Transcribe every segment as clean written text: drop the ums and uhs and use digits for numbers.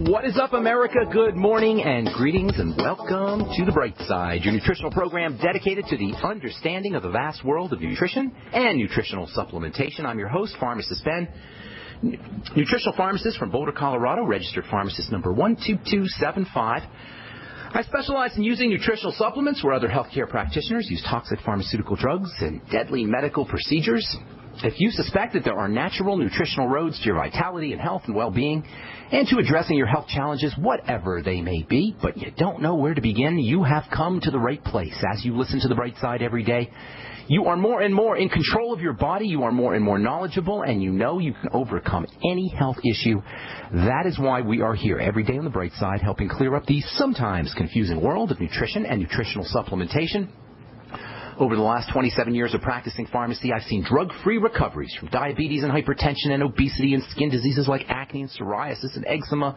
What is up, America? Good morning and greetings and welcome to The Bright Side, your nutritional program dedicated to the understanding of the vast world of nutrition and nutritional supplementation. I'm your host, Pharmacist Ben, nutritional pharmacist from Boulder, Colorado, registered pharmacist number 12275. I specialize in using nutritional supplements where other healthcare practitioners use toxic pharmaceutical drugs and deadly medical procedures. If you suspect that there are natural nutritional roads to your vitality and health and well-being and to addressing your health challenges, whatever they may be, but you don't know where to begin, you have come to the right place. As you listen to The Bright Side every day, you are more and more in control of your body, you are more and more knowledgeable, and you know you can overcome any health issue. That is why we are here every day on The Bright Side, helping clear up the sometimes confusing world of nutrition and nutritional supplementation. Over the last 27 years of practicing pharmacy, I've seen drug-free recoveries from diabetes and hypertension and obesity and skin diseases like acne and psoriasis and eczema,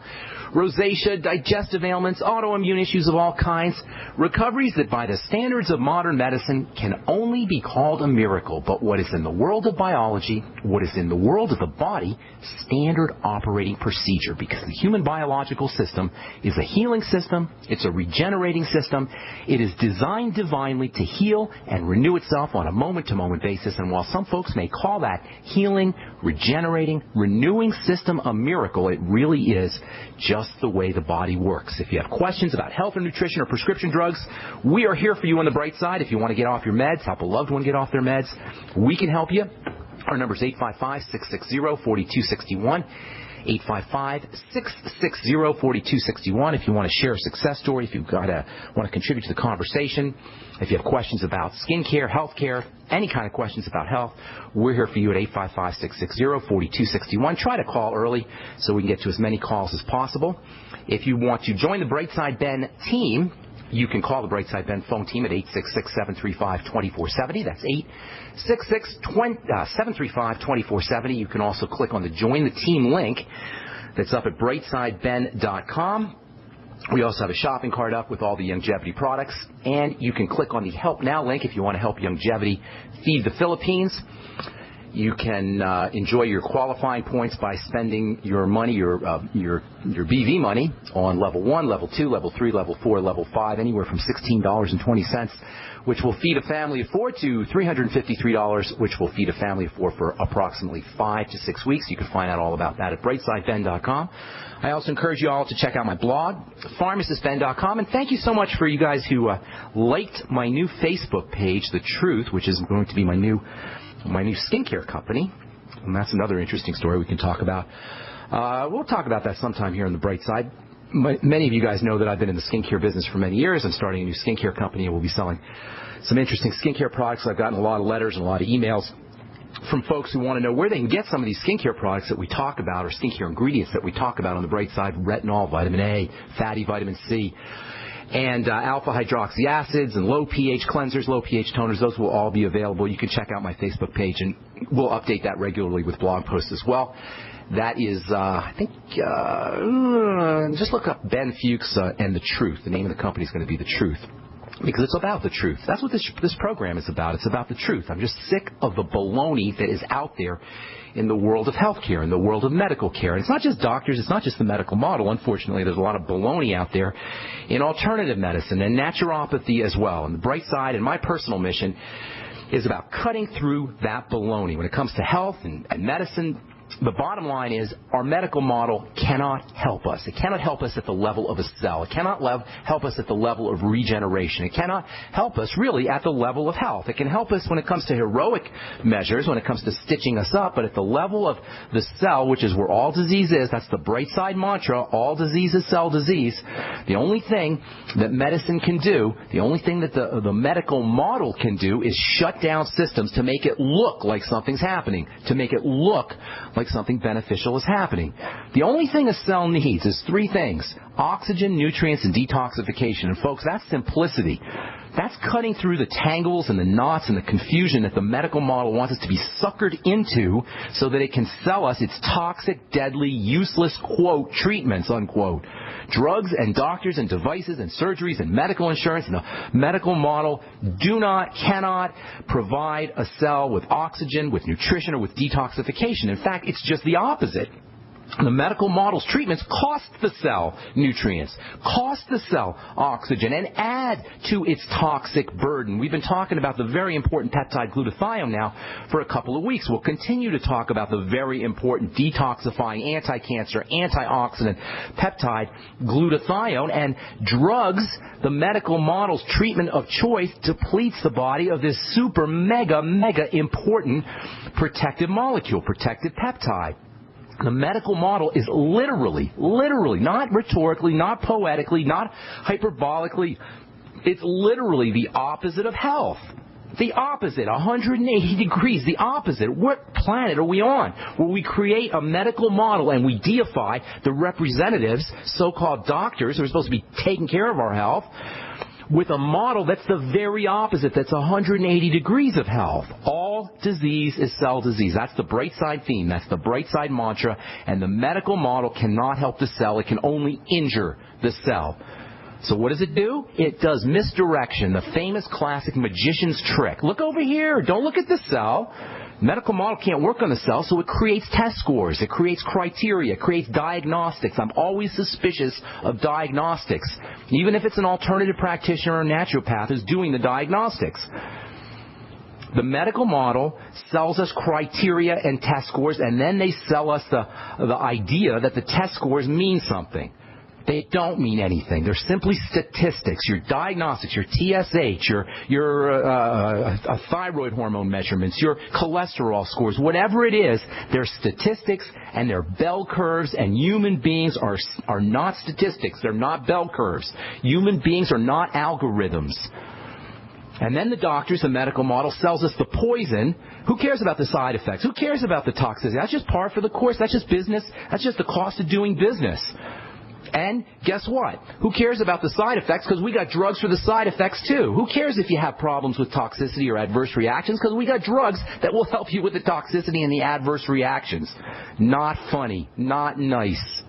rosacea, digestive ailments, autoimmune issues of all kinds. Recoveries that by the standards of modern medicine can only be called a miracle. But what is in the world of biology, what is in the world of the body, standard operating procedure. Because the human biological system is a healing system. It's a regenerating system. It is designed divinely to heal and renew itself on a moment-to-moment basis. And while some folks may call that healing, regenerating, renewing system a miracle, it really is just the way the body works. If you have questions about health or nutrition or prescription drugs, we are here for you on The Bright Side. If you want to get off your meds, help a loved one get off their meds, we can help you. Our number is 855-660-4261. 855-660-4261. If you want to share a success story, if you want to contribute to the conversation, if you have questions about skincare, healthcare, any kind of questions about health, we're here for you at 855-660-4261. Try to call early so we can get to as many calls as possible. If you want to join the Brightside Ben team, you can call the Brightside Ben phone team at 866-735-2470. That's 866-735-2470. You can also click on the Join the Team link that's up at brightsideben.com. We also have a shopping cart up with all the Longevity products. And you can click on the Help Now link if you want to help Longevity feed the Philippines. You can enjoy your qualifying points by spending your money, your BV money, on level 1, level 2, level 3, level 4, level 5, anywhere from $16.20, which will feed a family of 4, to $353, which will feed a family of 4 for approximately 5 to 6 weeks. You can find out all about that at brightsideben.com. I also encourage you all to check out my blog, pharmacistben.com, and thank you so much for you guys who liked my new Facebook page, The Truth, which is going to be my new skincare company, and that's another interesting story we can talk about. We'll talk about that sometime here on The Bright Side. Many of you guys know that I've been in the skincare business for many years. I'm starting a new skincare company, and we'll be selling some interesting skincare products. I've gotten a lot of letters and a lot of emails from folks who want to know where they can get some of these skincare products that we talk about, or skincare ingredients that we talk about on The Bright Side: retinol, vitamin A, fatty vitamin C, and alpha hydroxy acids, and low pH cleansers, low pH toners. Those will all be available. You can check out my Facebook page, and we'll update that regularly with blog posts as well. That is, just look up Ben Fuchs and The Truth. The name of the company is going to be The Truth, because it's about the truth. That's what this program is about. It's about the truth. I'm just sick of the baloney that is out there in the world of healthcare, in the world of medical care. And it's not just doctors, it's not just the medical model. Unfortunately, there's a lot of baloney out there in alternative medicine and naturopathy as well. And The Bright Side and my personal mission is about cutting through that baloney. When it comes to health and medicine, the bottom line is our medical model cannot help us. It cannot help us at the level of a cell. It cannot help us at the level of regeneration. It cannot help us really at the level of health. It can help us when it comes to heroic measures, when it comes to stitching us up, but at the level of the cell, which is where all disease is, that's the Bright Side mantra: all disease is cell disease. The only thing that medicine can do, the only thing that the medical model can do, is shut down systems to make it look like something's happening, to make it look like something beneficial is happening. The only thing a cell needs is 3 things: oxygen, nutrients, and detoxification. And folks, that's simplicity. That's cutting through the tangles and the knots and the confusion that the medical model wants us to be suckered into so that it can sell us its toxic, deadly, useless, quote, treatments, unquote. Drugs and doctors and devices and surgeries and medical insurance and the medical model cannot provide a cell with oxygen, with nutrition, or with detoxification. In fact, it's just the opposite. The medical model's treatments cost the cell nutrients, cost the cell oxygen, and add to its toxic burden. We've been talking about the very important peptide glutathione now for a couple of weeks. We'll continue to talk about the very important detoxifying, anti-cancer, antioxidant peptide glutathione, and drugs. The medical model's treatment of choice depletes the body of this super mega important protective molecule, protective peptide. The medical model is literally, not rhetorically, not poetically, not hyperbolically, it's literally the opposite of health. The opposite, 180 degrees, the opposite. What planet are we on where we create a medical model and we deify the representatives, so-called doctors who are supposed to be taking care of our health, with a model that's the very opposite, that's 180 degrees of health? All disease is cell disease. That's the bright side theme. That's the bright side mantra. And the medical model cannot help the cell. It can only injure the cell. So what does it do? It does misdirection, the famous classic magician's trick. Look over here. Don't look at the cell. Medical model can't work on the cell, so it creates test scores, it creates criteria, it creates diagnostics. I'm always suspicious of diagnostics, even if it's an alternative practitioner or naturopath who's doing the diagnostics. The medical model sells us criteria and test scores, and then they sell us the idea that the test scores mean something. They don't mean anything. They're simply statistics. Your diagnostics, your TSH, your thyroid hormone measurements, your cholesterol scores, whatever it is, they're statistics and they're bell curves, and human beings are not statistics. They're not bell curves. Human beings are not algorithms. And then the doctors, the medical model, sells us the poison. Who cares about the side effects? Who cares about the toxicity? That's just par for the course. That's just business. That's just the cost of doing business. And guess what? Who cares about the side effects? Because we got drugs for the side effects too. Who cares if you have problems with toxicity or adverse reactions? Because we got drugs that will help you with the toxicity and the adverse reactions. Not funny. Not nice.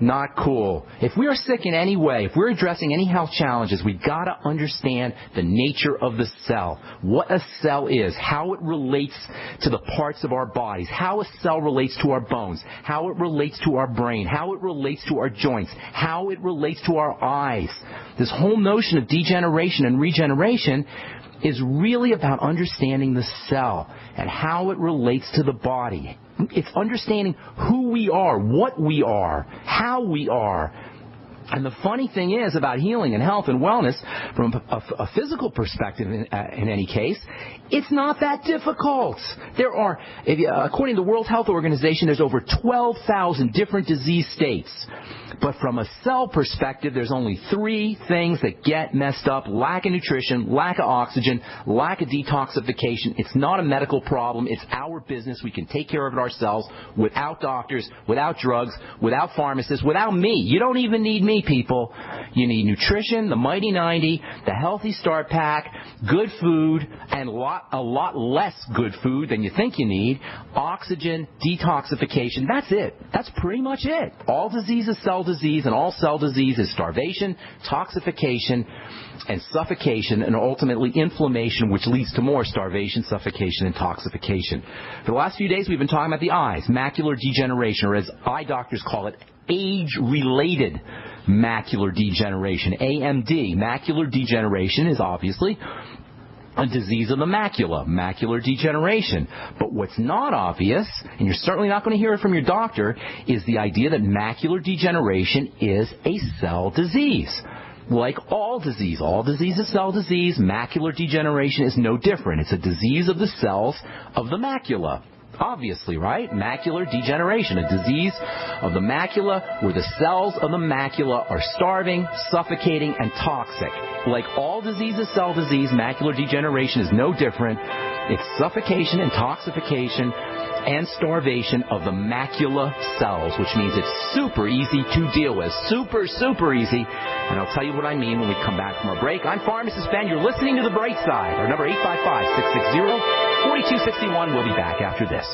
Not cool. If we are sick in any way, if we're addressing any health challenges, we've got to understand the nature of the cell, what a cell is, how it relates to the parts of our bodies, how a cell relates to our bones, how it relates to our brain, how it relates to our joints, how it relates to our eyes. This whole notion of degeneration and regeneration is really about understanding the cell and how it relates to the body. It's understanding who we are, what we are, how we are. And the funny thing is about healing and health and wellness, from a physical perspective in any case, it's not that difficult. There are, according to the World Health Organization, there's over 12,000 different disease states. But from a cell perspective, there's only 3 things that get messed up: lack of nutrition, lack of oxygen, lack of detoxification. It's not a medical problem. It's our business. We can take care of it ourselves without doctors, without drugs, without pharmacists, without me. You don't even need me, people. You need nutrition, the Mighty 90, the Healthy Start Pack, good food, and a lot less good food than you think you need, oxygen, detoxification. That's it. That's pretty much it. All disease is cell disease, and all cell disease is starvation, toxification, and suffocation, and ultimately inflammation, which leads to more starvation, suffocation, and toxification. For the last few days, we've been talking about the eyes, macular degeneration, or as eye doctors call it, age-related macular degeneration, AMD. Macular degeneration is obviously a disease of the macula, macular degeneration. But what's not obvious, and you're certainly not going to hear it from your doctor, is the idea that macular degeneration is a cell disease. Like all disease is cell disease. Macular degeneration is no different. It's a disease of the cells of the macula. Obviously, right? Macular degeneration, a disease of the macula where the cells of the macula are starving, suffocating, and toxic. Like all disease is cell disease, macular degeneration is no different. It's suffocation, intoxication, and starvation of the macula cells, which means it's super easy to deal with. Super, super easy. And I'll tell you what I mean when we come back from our break. I'm Pharmacist Ben. You're listening to The Bright Side. Our number 855-660-4261. We'll be back after this.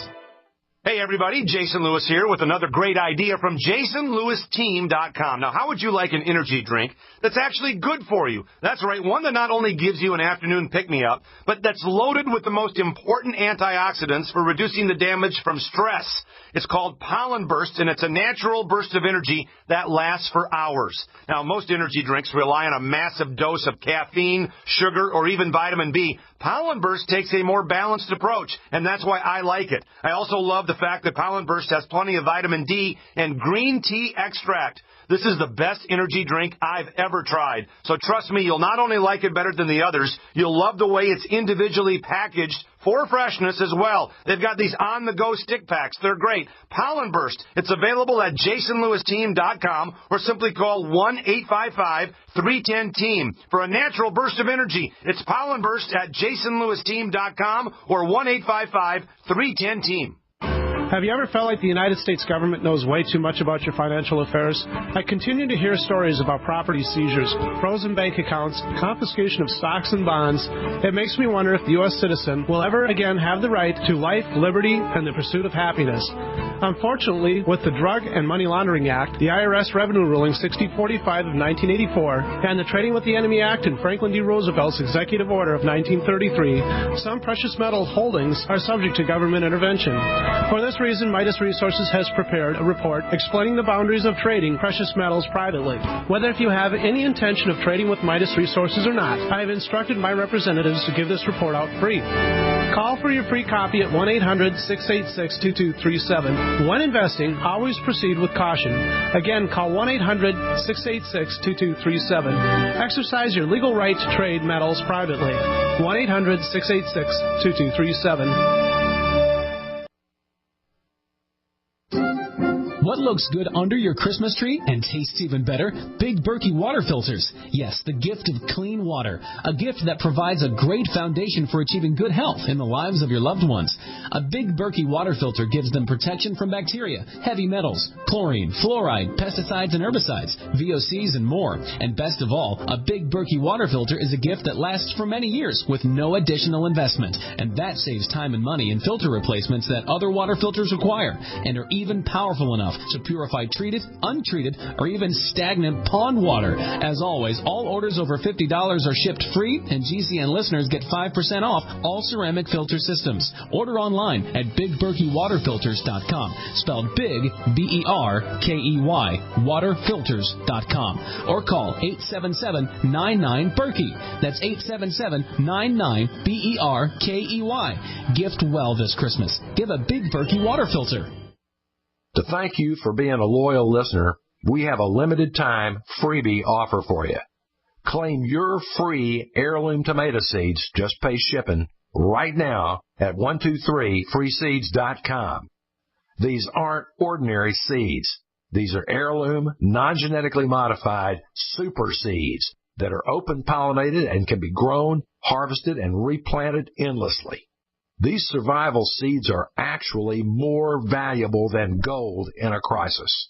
Hey, everybody, Jason Lewis here with another great idea from JasonLewisTeam.com. Now, how would you like an energy drink that's actually good for you? That's right, one that not only gives you an afternoon pick-me-up, but that's loaded with the most important antioxidants for reducing the damage from stress. It's called Pollen Burst, and it's a natural burst of energy that lasts for hours. Now, most energy drinks rely on a massive dose of caffeine, sugar, or even vitamin B. Pollen Burst takes a more balanced approach, and that's why I like it. I also love the fact that Pollen Burst has plenty of vitamin D and green tea extract. This is the best energy drink I've ever tried. So trust me, you'll not only like it better than the others, you'll love the way it's individually packaged for freshness as well. They've got these on-the-go stick packs. They're great. Pollen Burst. It's available at JasonLewisTeam.com or simply call 1-855-310-TEAM. For a natural burst of energy, it's Pollen Burst at JasonLewisTeam.com or 1-855-310-TEAM. Have you ever felt like the United States government knows way too much about your financial affairs? I continue to hear stories about property seizures, frozen bank accounts, confiscation of stocks and bonds. It makes me wonder if the U.S. citizen will ever again have the right to life, liberty, and the pursuit of happiness. Unfortunately, with the Drug and Money Laundering Act, the IRS Revenue Ruling 6045 of 1984, and the Trading with the Enemy Act and Franklin D. Roosevelt's Executive Order of 1933, some precious metal holdings are subject to government intervention. For this reason, Midas Resources has prepared a report explaining the boundaries of trading precious metals privately. Whether if you have any intention of trading with Midas Resources or not, I have instructed my representatives to give this report out free. Call for your free copy at 1-800-686-2237. When investing, always proceed with caution. Again, call 1-800-686-2237. Exercise your legal right to trade metals privately. 1-800-686-2237. What looks good under your Christmas tree and tastes even better? Big Berkey water filters. Yes, the gift of clean water. A gift that provides a great foundation for achieving good health in the lives of your loved ones. A Big Berkey water filter gives them protection from bacteria, heavy metals, chlorine, fluoride, pesticides and herbicides, VOCs and more. And best of all, a Big Berkey water filter is a gift that lasts for many years with no additional investment. And that saves time and money in filter replacements that other water filters require and are even powerful enough to purify treated, untreated, or even stagnant pond water. As always, all orders over $50 are shipped free, and GCN listeners get 5% off all ceramic filter systems. Order online at BigBerkeyWaterFilters.com, spelled Big, B-E-R-K-E-Y, waterfilters.com, or call 877-99-BERKEY. That's 877-99-BERKEY. Gift well this Christmas. Give a Big Berkey water filter. To thank you for being a loyal listener, we have a limited time freebie offer for you. Claim your free heirloom tomato seeds, just pay shipping, right now at 123freeseeds.com. These aren't ordinary seeds. These are heirloom, non-genetically modified super seeds that are open pollinated and can be grown, harvested, and replanted endlessly. These survival seeds are actually more valuable than gold in a crisis.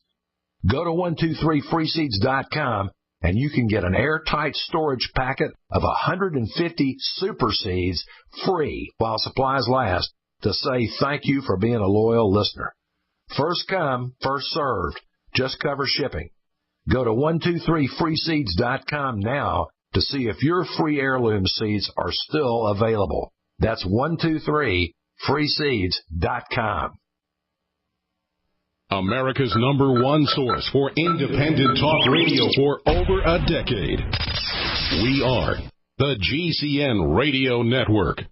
Go to 123freeseeds.com and you can get an airtight storage packet of 150 super seeds free while supplies last to say thank you for being a loyal listener. First come, first served. Just cover shipping. Go to 123freeseeds.com now to see if your free heirloom seeds are still available. That's 123freeseeds.com. America's #1 source for independent talk radio for over a decade. We are the GCN Radio Network.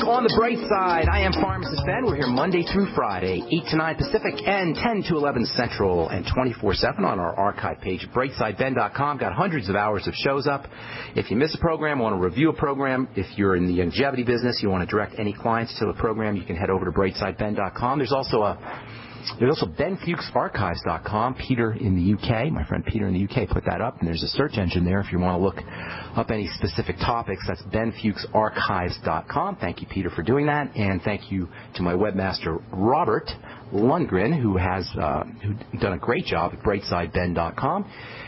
On the bright side, I am Pharmacist Ben. We're here Monday through Friday, 8 to 9 Pacific and 10 to 11 Central, and 24/7 on our archive page, brightsideben.com. Got hundreds of hours of shows up. If you miss a program, want to review a program, if you're in the longevity business, you want to direct any clients to a program, you can head over to brightsideben.com. There's also a There's also BenFuchsArchives.com. Peter in the UK, my friend Peter in the UK put that up, and there's a search engine there if you want to look up any specific topics. That's BenFuchsArchives.com. Thank you, Peter, for doing that, and thank you to my webmaster, Robert Lundgren, who has done a great job at BrightSideBen.com.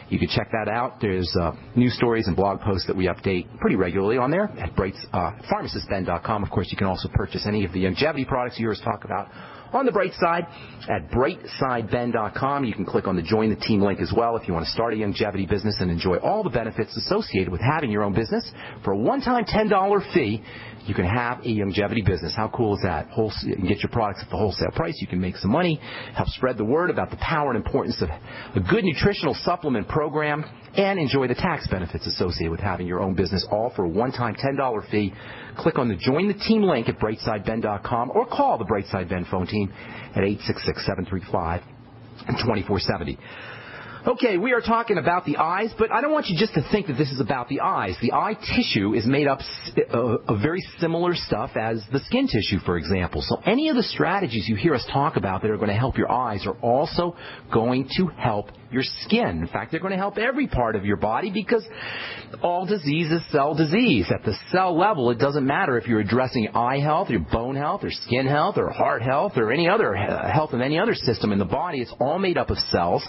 You can check that out. There's news stories and blog posts that we update pretty regularly on there at PharmacistBen.com. Of course, you can also purchase any of the longevity products you hear us talk about on the Bright Side at BrightSideBen.com. You can click on the Join the Team link as well if you want to start a longevity business and enjoy all the benefits associated with having your own business. For a one-time $10 fee, you can have a longevity business. How cool is that? You can get your products at the wholesale price. You can make some money, help spread the word about the power and importance of a good nutritional supplement program, and enjoy the tax benefits associated with having your own business, all for a one-time $10 fee. Click on the Join the Team link at BrightSideBen.com or call the Brightside Ben phone team at 866-735-2470. Okay, we are talking about the eyes, but I don't want you just to think that this is about the eyes. The eye tissue is made up of very similar stuff as the skin tissue, for example. So any of the strategies you hear us talk about that are going to help your eyes are also going to help your skin. In fact, they're going to help every part of your body because all disease is cell disease. At the cell level, it doesn't matter if you're addressing eye health, your bone health, or skin health, or heart health, or any other health of any other system in the body. It's all made up of cells.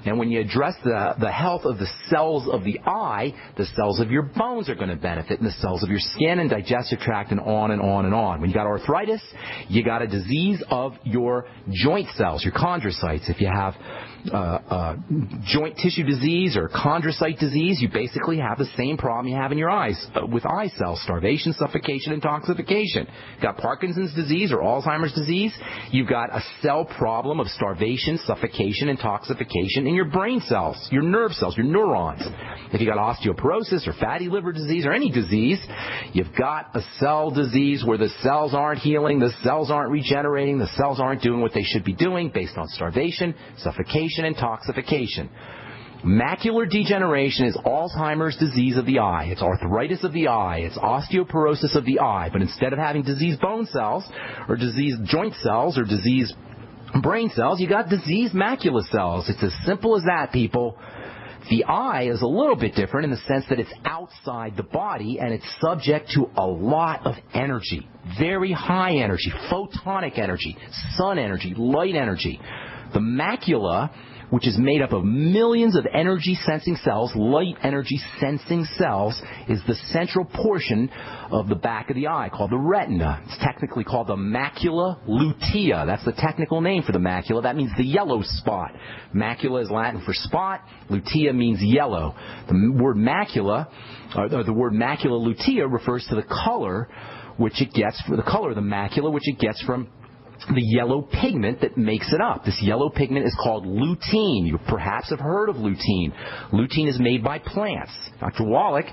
And when you address the health of the cells of the eye, the cells of your bones are going to benefit, and the cells of your skin and digestive tract, and on and on and on. When you got arthritis, you got a disease of your joint cells, your chondrocytes. If you have joint tissue disease or chondrocyte disease, you basically have the same problem you have in your eyes with eye cells: starvation, suffocation, intoxication. You've got Parkinson's disease or Alzheimer's disease, you've got a cell problem of starvation, suffocation, intoxication in your brain cells, your nerve cells, your neurons. If you've got osteoporosis or fatty liver disease or any disease, you've got a cell disease where the cells aren't healing, the cells aren't regenerating, the cells aren't doing what they should be doing based on starvation, suffocation, intoxication. Macular degeneration is Alzheimer's disease of the eye. It's arthritis of the eye. It's osteoporosis of the eye. But instead of having diseased bone cells or diseased joint cells or diseased brain cells, you got diseased macula cells. It's as simple as that, people. The eye is a little bit different in the sense that it's outside the body and it's subject to a lot of energy, very high energy, photonic energy, sun energy, light energy. The macula, which is made up of millions of energy-sensing cells, light energy-sensing cells, is the central portion of the back of the eye called the retina. It's technically called the macula lutea. That's the technical name for the macula. That means the yellow spot. Macula is Latin for spot. Lutea means yellow. The word macula, or the word macula lutea, refers to the color which it gets, the color of the macula, which it gets from the yellow pigment that makes it up. This yellow pigment is called lutein. You perhaps have heard of lutein. Lutein is made by plants. Dr. Wallach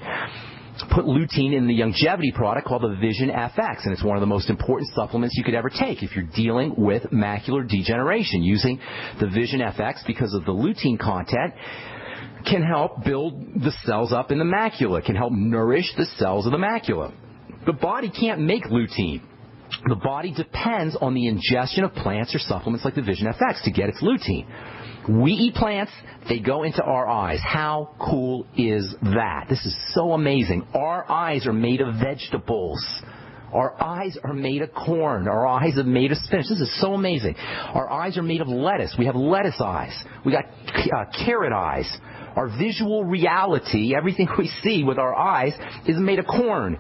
put lutein in the longevity product called the Vision FX, and it's one of the most important supplements you could ever take if you're dealing with macular degeneration. Using the Vision FX, because of the lutein content, can help build the cells up in the macula, can help nourish the cells of the macula. The body can't make lutein. The body depends on the ingestion of plants or supplements like the Vision FX to get its lutein. We eat plants, they go into our eyes. How cool is that? This is so amazing. Our eyes are made of vegetables. Our eyes are made of corn. Our eyes are made of spinach. This is so amazing. Our eyes are made of lettuce. We have lettuce eyes. We got carrot eyes. Our visual reality, everything we see with our eyes, is made of corn,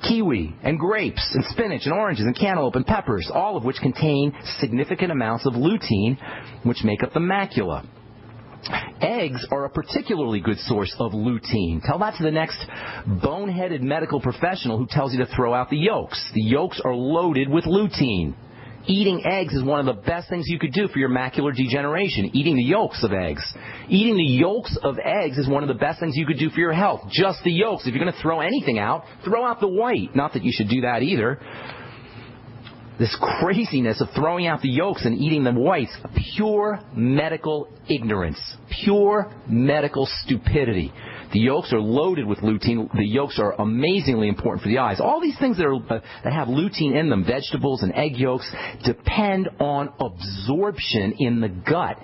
kiwi, and grapes, and spinach, and oranges, and cantaloupe, and peppers, all of which contain significant amounts of lutein, which make up the macula. Eggs are a particularly good source of lutein. Tell that to the next boneheaded medical professional who tells you to throw out the yolks. The yolks are loaded with lutein. Eating eggs is one of the best things you could do for your macular degeneration, eating the yolks of eggs. Eating the yolks of eggs is one of the best things you could do for your health. Just the yolks. If you're going to throw anything out, throw out the white. Not that you should do that either. This craziness of throwing out the yolks and eating the whites, pure medical ignorance, pure medical stupidity. The yolks are loaded with lutein. The yolks are amazingly important for the eyes. All these things that have lutein in them, vegetables and egg yolks, depend on absorption in the gut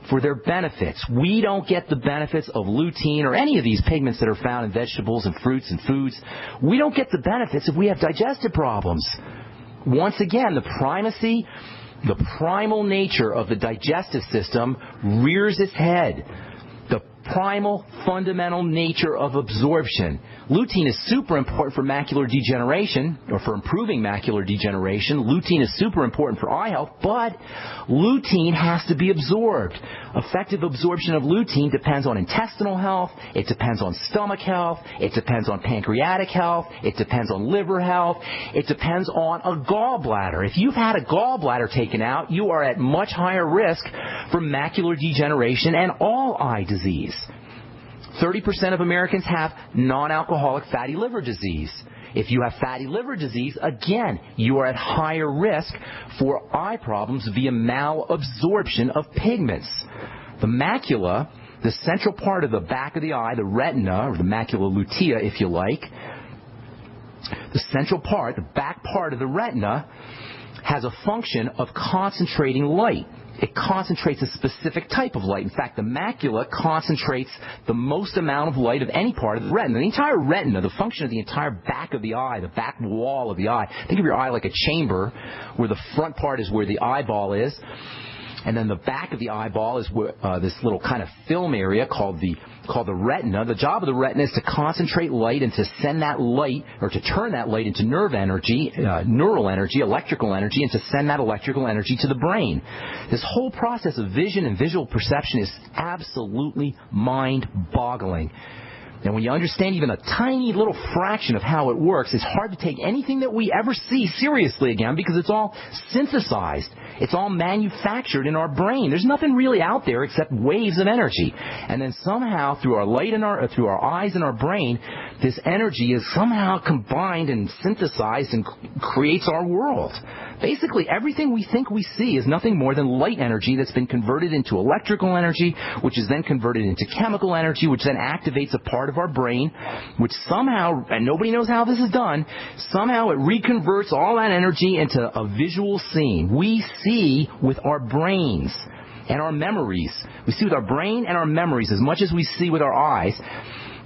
for their benefits. We don't get the benefits of lutein or any of these pigments that are found in vegetables and fruits and foods. We don't get the benefits if we have digestive problems. Once again, the primal nature of the digestive system rears its head. The primal, fundamental nature of absorption. Lutein is super important for macular degeneration, or for improving macular degeneration. Lutein is super important for eye health, but lutein has to be absorbed. Effective absorption of lutein depends on intestinal health, it depends on stomach health, it depends on pancreatic health, it depends on liver health, it depends on a gallbladder. If you've had a gallbladder taken out, you are at much higher risk for macular degeneration and all eye disease. 30% of Americans have non-alcoholic fatty liver disease. If you have fatty liver disease, again, you are at higher risk for eye problems via malabsorption of pigments. The macula, the central part of the back of the eye, the retina, or the macula lutea, if you like, the central part, the back part of the retina, has a function of concentrating light. It concentrates a specific type of light. In fact, the macula concentrates the most amount of light of any part of the retina. The entire retina, the function of the entire back of the eye, the back wall of the eye. Think of your eye like a chamber where the front part is where the eyeball is. And then the back of the eyeball is where, this little kind of film area called the retina. The job of the retina is to concentrate light and to send that light, or to turn that light into nerve energy, neural energy, electrical energy, and to send that electrical energy to the brain. This whole process of vision and visual perception is absolutely mind-boggling. And when you understand even a tiny little fraction of how it works, it's hard to take anything that we ever see seriously again, because it's all synthesized. It's all manufactured in our brain. There's nothing really out there except waves of energy. And then somehow, through our light and through our eyes and our brain, this energy is somehow combined and synthesized and creates our world. Basically, everything we think we see is nothing more than light energy that's been converted into electrical energy, which is then converted into chemical energy, which then activates a part of our brain, which somehow, and nobody knows how this is done, somehow it reconverts all that energy into a visual scene. We see with our brains and our memories. We see with our brain and our memories as much as we see with our eyes.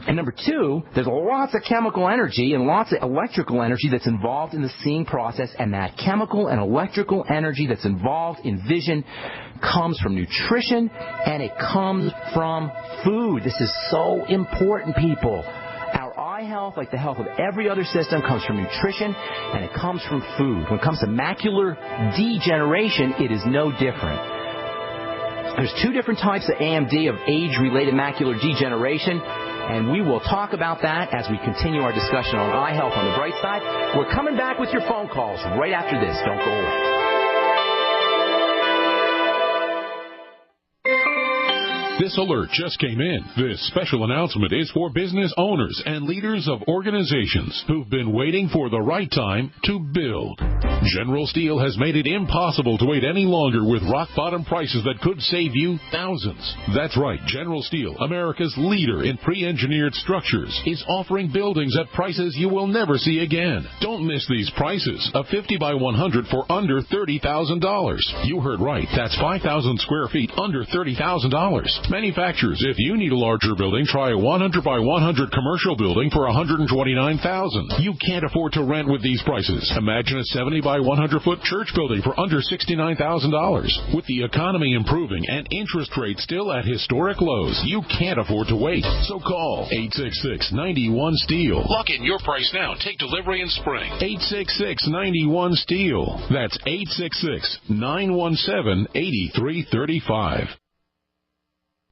And number two, there's lots of chemical energy and lots of electrical energy that's involved in the seeing process, and that chemical and electrical energy that's involved in vision comes from nutrition, and it comes from food. This is so important, people. Our eye health, like the health of every other system, comes from nutrition, and it comes from food. When it comes to macular degeneration, it is no different. There's two different types of AMD, of age-related macular degeneration, and we will talk about that as we continue our discussion on eye health on the bright side. We're coming back with your phone calls right after this. Don't go away. This alert just came in. This special announcement is for business owners and leaders of organizations who've been waiting for the right time to build. General Steel has made it impossible to wait any longer with rock-bottom prices that could save you thousands. That's right. General Steel, America's leader in pre-engineered structures, is offering buildings at prices you will never see again. Don't miss these prices. A 50 by 100 for under $30,000. You heard right. That's 5,000 square feet under $30,000. Manufacturers, if you need a larger building, try a 100 by 100 commercial building for $129,000. You can't afford to rent with these prices. Imagine a 70 by 100 foot church building for under $69,000. With the economy improving and interest rates still at historic lows, you can't afford to wait. So call 866-91-STEEL. Lock in your price now. Take delivery in spring. 866-91-STEEL. That's 866-917-8335.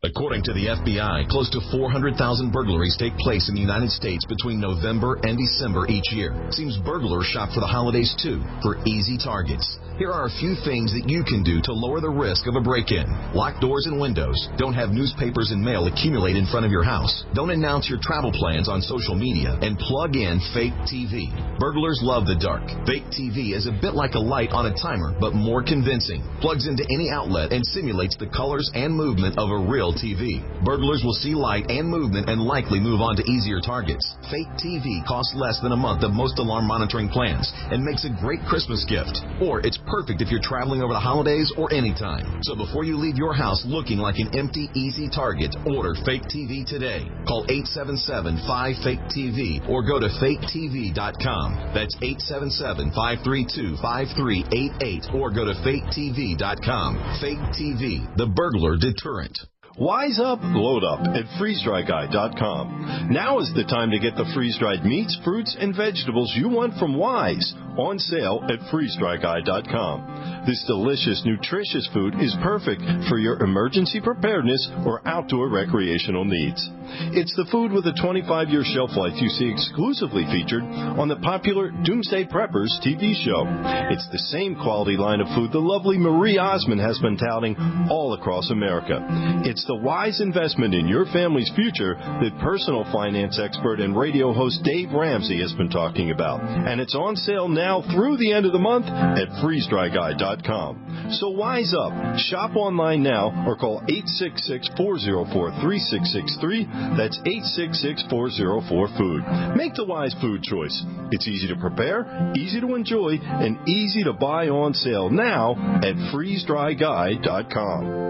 According to the FBI, close to 400,000 burglaries take place in the United States between November and December each year. Seems burglars shop for the holidays too, for easy targets. Here are a few things that you can do to lower the risk of a break-in. Lock doors and windows. Don't have newspapers and mail accumulate in front of your house. Don't announce your travel plans on social media. And plug in fake TV. Burglars love the dark. Fake TV is a bit like a light on a timer, but more convincing. Plugs into any outlet and simulates the colors and movement of a real real TV. Burglars will see light and movement and likely move on to easier targets. Fake TV costs less than a month of most alarm monitoring plans and makes a great Christmas gift. Or it's perfect if you're traveling over the holidays or anytime. So before you leave your house looking like an empty, easy target, order Fake TV today. Call 877-5-FAKE-TV or go to faketv.com. That's 877-532-5388 or go to faketv.com. Fake TV, the burglar deterrent. Wise up, load up at freezedryguy.com. Now is the time to get the freeze-dried meats, fruits, and vegetables you want from Wise on sale at freezedryguy.com. This delicious, nutritious food is perfect for your emergency preparedness or outdoor recreational needs. It's the food with a 25-year shelf life you see exclusively featured on the popular Doomsday Preppers TV show. It's the same quality line of food the lovely Marie Osmond has been touting all across America. It's the wise investment in your family's future that personal finance expert and radio host Dave Ramsey has been talking about. And it's on sale now through the end of the month at freezedryguy.com. So wise up. Shop online now or call 866-404-3663. That's 866-404-FOOD. Make the wise food choice. It's easy to prepare, easy to enjoy, and easy to buy on sale now at freezedryguy.com.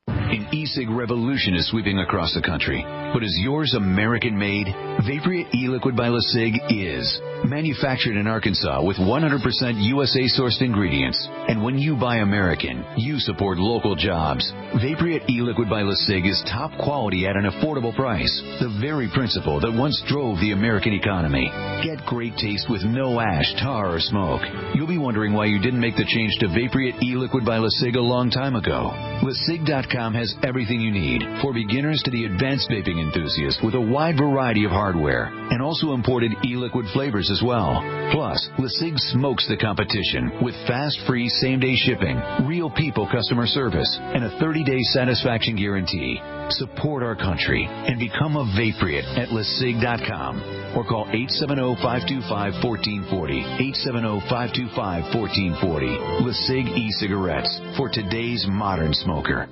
An e-cig revolution is sweeping across the country. But is yours American-made? Vaporite e-liquid by LeSig is. Manufactured in Arkansas with 100% USA-sourced ingredients. And when you buy American, you support local jobs. Vaporite e-liquid by LeSig is top quality at an affordable price. The very principle that once drove the American economy. Get great taste with no ash, tar, or smoke. You'll be wondering why you didn't make the change to Vaporite e-liquid by LeSig a long time ago. LeSig.com has everything you need, for beginners to the advanced vaping enthusiast, with a wide variety of hardware, and also imported e-liquid flavors as well. Plus, LeSig smokes the competition with fast, free, same-day shipping, real people customer service, and a 30-day satisfaction guarantee. Support our country and become a Vaporite at LeSig.com or call 870-525-1440, 870-525-1440. LeSig e-cigarettes for today's modern smoker.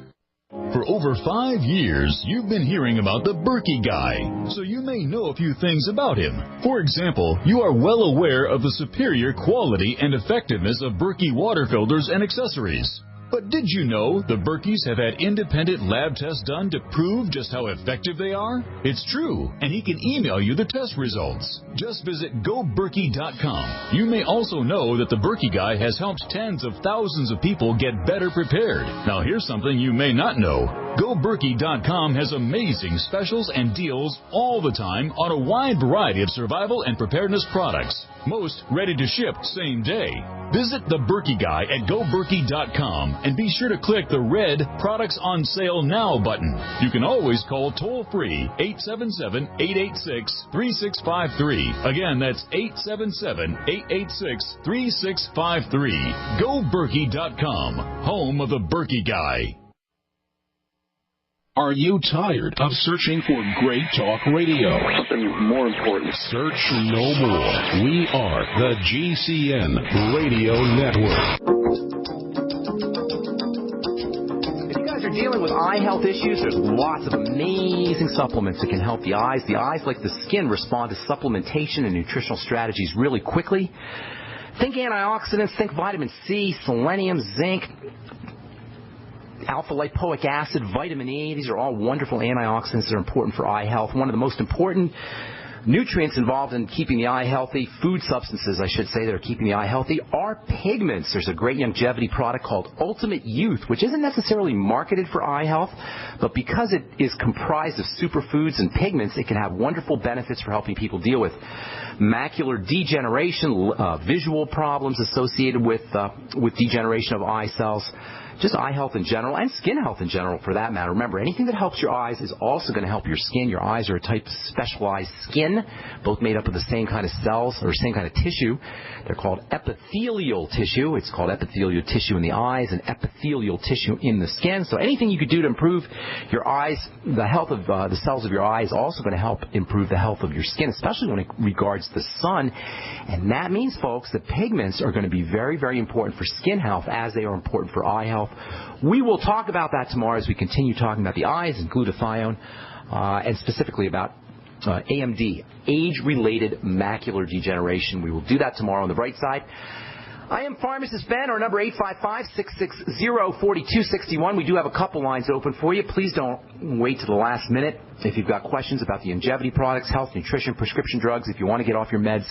For over 5 years, you've been hearing about the Berkey Guy, so you may know a few things about him. For example, you are well aware of the superior quality and effectiveness of Berkey water filters and accessories. But did you know the Berkeys have had independent lab tests done to prove just how effective they are? It's true, and he can email you the test results. Just visit GoBerkey.com. You may also know that the Berkey Guy has helped tens of thousands of people get better prepared. Now here's something you may not know. GoBerkey.com has amazing specials and deals all the time on a wide variety of survival and preparedness products. Most ready to ship same day. Visit the Berkey Guy at GoBerkey.com and be sure to click the red Products on Sale Now button. You can always call toll-free 877-886-3653. Again, that's 877-886-3653. GoBerkey.com, home of the Berkey Guy. Are you tired of searching for great talk radio? Something more important. Search no more. We are the GCN Radio Network. If you guys are dealing with eye health issues, there's lots of amazing supplements that can help the eyes. The eyes, like the skin, respond to supplementation and nutritional strategies really quickly. Think antioxidants, think vitamin C, selenium, zinc, alpha-lipoic acid, vitamin E. These are all wonderful antioxidants that are important for eye health. One of the most important nutrients involved in keeping the eye healthy, food substances, I should say, that are keeping the eye healthy, are pigments. There's a great longevity product called Ultimate Youth, which isn't necessarily marketed for eye health, but because it is comprised of superfoods and pigments, it can have wonderful benefits for helping people deal with macular degeneration, visual problems associated with degeneration of eye cells, just eye health in general, and skin health in general for that matter. Remember, anything that helps your eyes is also going to help your skin. Your eyes are a type of specialized skin, both made up of the same kind of cells or same kind of tissue. They're called epithelial tissue. It's called epithelial tissue in the eyes and epithelial tissue in the skin. So anything you could do to improve your eyes, the health of the cells of your eye, is also going to help improve the health of your skin, especially when it regards the sun. And that means, folks, that pigments are going to be very, very important for skin health as they are important for eye health. yourself. We will talk about that tomorrow as we continue talking about the eyes and glutathione, and specifically about AMD, age-related macular degeneration. We will do that tomorrow on the bright side. I am Pharmacist Ben. Our number 855-660-4261. We do have a couple lines open for you. Please don't wait to the last minute. If you've got questions about the longevity products, health, nutrition, prescription drugs, if you want to get off your meds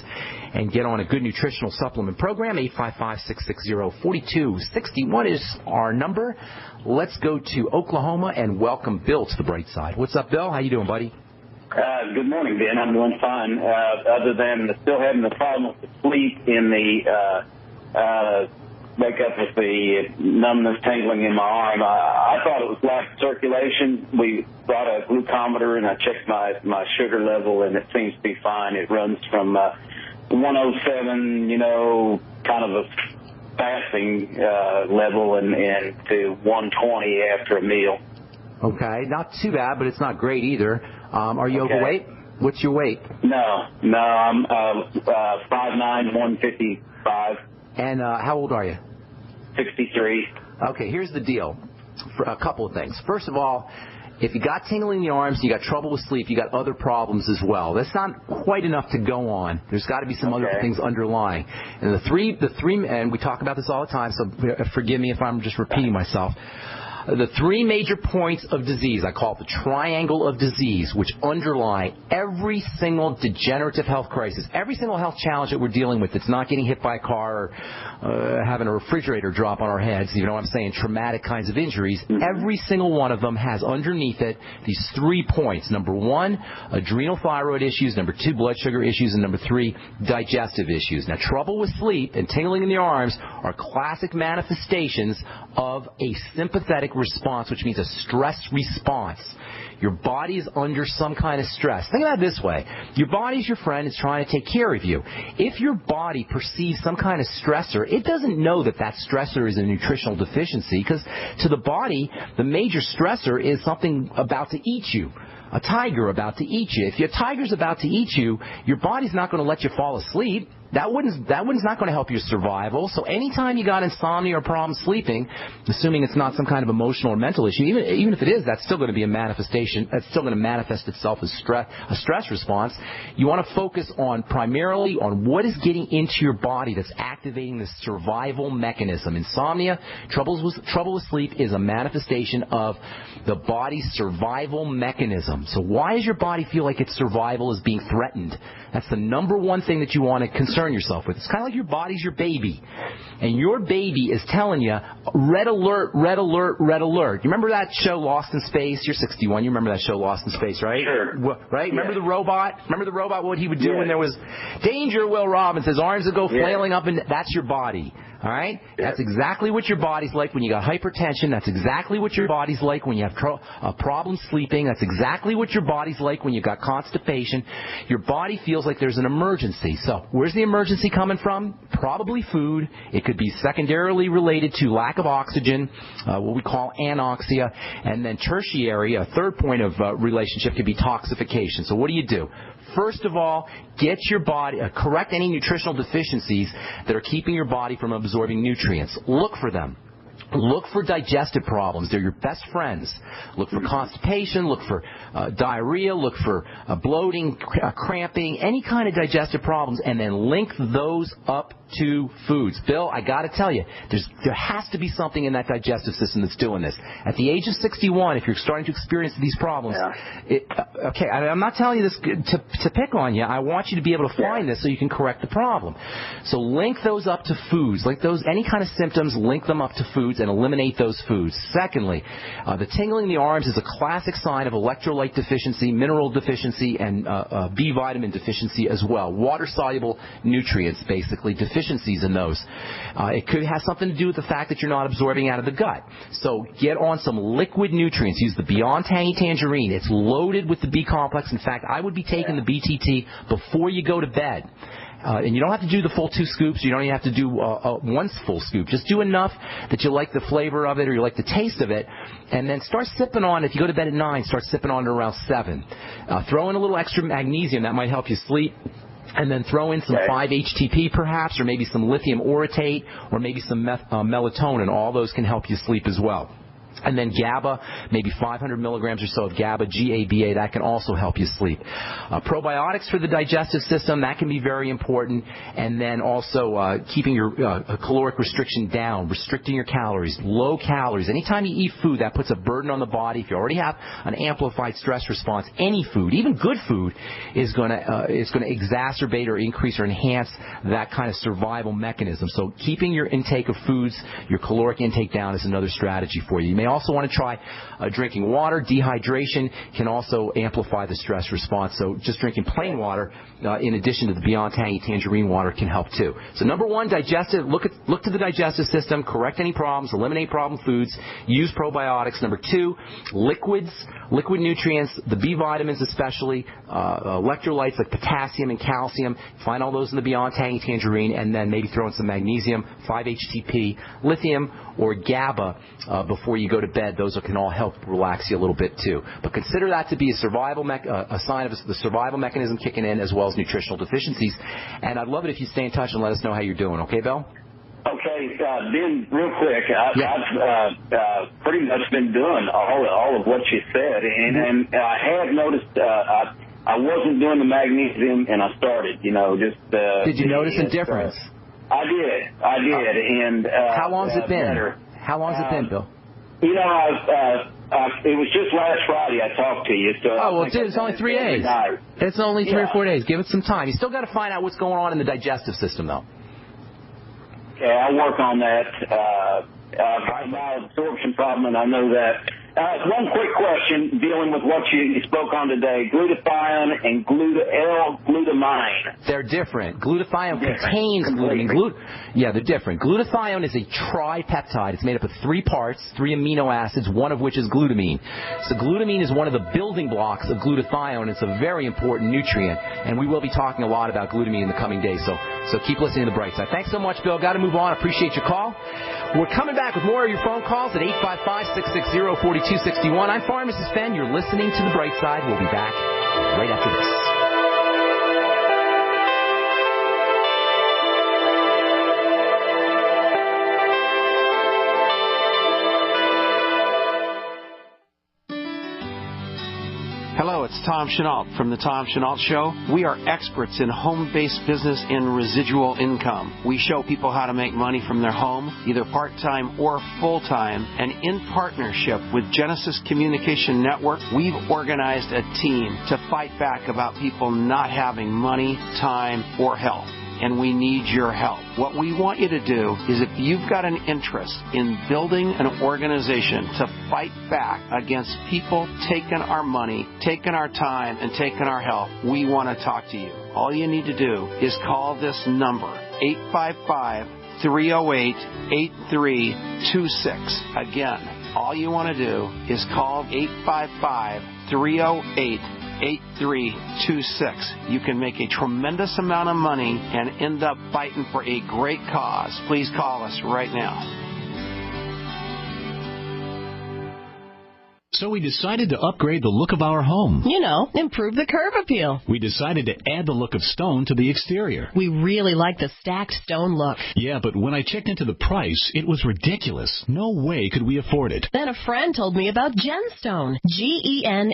and get on a good nutritional supplement program, 855-660-4261 is our number. Let's go to Oklahoma and welcome Bill to the bright side. What's up, Bill? How you doing, buddy? Good morning, Ben. I'm doing fine. Other than still having the problem with the sleep in the wake up with the numbness, tingling in my arm. I thought it was lack of circulation. We brought a glucometer and I checked my sugar level, and it seems to be fine. It runs from 107, kind of a fasting level, and to 120 after a meal. Okay, not too bad, but it's not great either. Are you overweight? What's your weight? No, I'm 5'9", 155. And how old are you? 63. Okay, here's the deal. For a couple of things. First of all, if you got tingling in the arms, you got trouble with sleep, you got other problems as well. That's not quite enough to go on. There's got to be some other things underlying. And the three, and we talk about this all the time, so forgive me if I'm just repeating myself. The three major points of disease, I call it the triangle of disease, which underlie every single degenerative health crisis, every single health challenge that we're dealing with that's not getting hit by a car or having a refrigerator drop on our heads, you know what I'm saying, traumatic kinds of injuries. Every single one of them has underneath it these 3 points. Number 1, adrenal thyroid issues. Number 2, blood sugar issues. And number 3, digestive issues. Now, trouble with sleep and tingling in the arms are classic manifestations of a sympathetic response, which means a stress response. Your body is under some kind of stress. Think about it this way. Your body's your friend. It's trying to take care of you. If your body perceives some kind of stressor, it doesn't know that that stressor is a nutritional deficiency, because to the body, the major stressor is something about to eat you. A tiger about to eat you. If your tiger's about to eat you, your body's not going to let you fall asleep. That one's not going to help your survival. So anytime you got insomnia or problems sleeping, assuming it's not some kind of emotional or mental issue, even if it is, that's still going to be a manifestation. That's still going to manifest itself as a stress response. You want to focus primarily on what is getting into your body that's activating the survival mechanism. Insomnia, trouble with sleep is a manifestation of the body's survival mechanism. So why does your body feel like its survival is being threatened? That's the number one thing that you want to concern yourself with. It's kind of like your body's your baby. And your baby is telling you, red alert, red alert, red alert. You remember that show Lost in Space? You're 61. You remember that show Lost in Space, right? Sure. Right? Yeah. Remember the robot? What he would do when there was danger, Will Robbins? His arms would go flailing up, and that's your body. All right? Yeah. That's exactly what your body's like when you got hypertension. That's exactly what your body's like when you have problems sleeping. That's exactly what your body's like when you got constipation. Your body feels like there's an emergency. So where's the emergency coming from? Probably food. It could be secondarily related to lack of oxygen, what we call anoxia. And then tertiary, a third point of relationship, could be toxification. So what do? First of all, get your body, correct any nutritional deficiencies that are keeping your body from absorbing nutrients. Look for them. Look for digestive problems. They're your best friends. Look for constipation. Look for diarrhea. Look for bloating, cramping, any kind of digestive problems, and then link those up to foods. Bill, I got to tell you, there has to be something in that digestive system that's doing this. At the age of 61, if you're starting to experience these problems, I'm not telling you this to pick on you. I want you to be able to find this so you can correct the problem. So link those up to foods. Any kind of symptoms, link them up to foods and eliminate those foods. Secondly, the tingling in the arms is a classic sign of electrolyte deficiency, mineral deficiency, and B vitamin deficiency as well. Water-soluble nutrients, basically, deficiencies in those. It could have something to do with the fact that you're not absorbing out of the gut. So get on some liquid nutrients. Use the Beyond Tangy Tangerine. It's loaded with the B complex. In fact, I would be taking the BTT before you go to bed. And you don't have to do the full 2 scoops. You don't even have to do 1 full scoop. Just do enough that you like the flavor of it or you like the taste of it. And then start sipping on it. If you go to bed at 9, start sipping on it around 7. Throw in a little extra magnesium. That might help you sleep. And then throw in some 5-HTP perhaps, or maybe some lithium orotate, or maybe some melatonin. All those can help you sleep as well. And then GABA, maybe 500 milligrams or so of GABA, GABA, that can also help you sleep. Probiotics for the digestive system, that can be very important. And then also keeping your caloric restriction down, restricting your calories, low calories. Anytime you eat food, that puts a burden on the body. If you already have an amplified stress response, any food, even good food, is going to exacerbate or increase or enhance that kind of survival mechanism. So keeping your intake of foods, your caloric intake down is another strategy for you. You may also want to try drinking water. Dehydration can also amplify the stress response. So just drinking plain water, in addition to the Beyond Tangy Tangerine water, can help too. So number one, digestive. Look to the digestive system. Correct any problems. Eliminate problem foods. Use probiotics. Number two, liquids, liquid nutrients, the B vitamins especially, electrolytes like potassium and calcium. Find all those in the Beyond Tangy Tangerine, and then maybe throw in some magnesium, 5-HTP, lithium, or GABA before you go to bed. Those can all help relax you a little bit too. But consider that to be a sign of the survival mechanism kicking in, as well as nutritional deficiencies. And I'd love it if you stay in touch and let us know how you're doing. Okay, Bill? Okay, Ben, real quick, I've pretty much been doing all of what you said, and I have noticed I wasn't doing the magnesium, and I started, Did you notice a difference? I did, and how long has it been? Better. How long has it been, Bill? It was just last Friday I talked to you. So it's only 3 days. It's only 3 or 4 days. Give it some time. You still got to find out what's going on in the digestive system, though. Okay, I'll work on that. My absorption problem, and I know that. One quick question dealing with what you spoke on today, glutathione and L-glutamine. They're different. Glutathione contains glutamine. They're different. Glutathione is a tripeptide. It's made up of 3 parts, 3 amino acids, one of which is glutamine. So glutamine is one of the building blocks of glutathione. It's a very important nutrient, and we will be talking a lot about glutamine in the coming days. So keep listening to The Bright Side. Thanks so much, Bill. Got to move on. Appreciate your call. We're coming back with more of your phone calls at 855-660-4261. I'm Pharmacist Ben. You're listening to The Bright Side. We'll be back right after this. Hello, it's Tom Chenault from The Tom Chenault Show. We are experts in home-based business and residual income. We show people how to make money from their home, either part-time or full-time, and in partnership with Genesis Communication Network, we've organized a team to fight back about people not having money, time, or health. And we need your help. What we want you to do is, if you've got an interest in building an organization to fight back against people taking our money, taking our time, and taking our health, we want to talk to you. All you need to do is call this number, 855-308-8326. Again, all you want to do is call 855-308-8326. You can make a tremendous amount of money and end up fighting for a great cause. Please call us right now. So we decided to upgrade the look of our home. Improve the curb appeal. We decided to add the look of stone to the exterior. We really like the stacked stone look. Yeah, but when I checked into the price, it was ridiculous. No way could we afford it. Then a friend told me about Genstone. Genstone.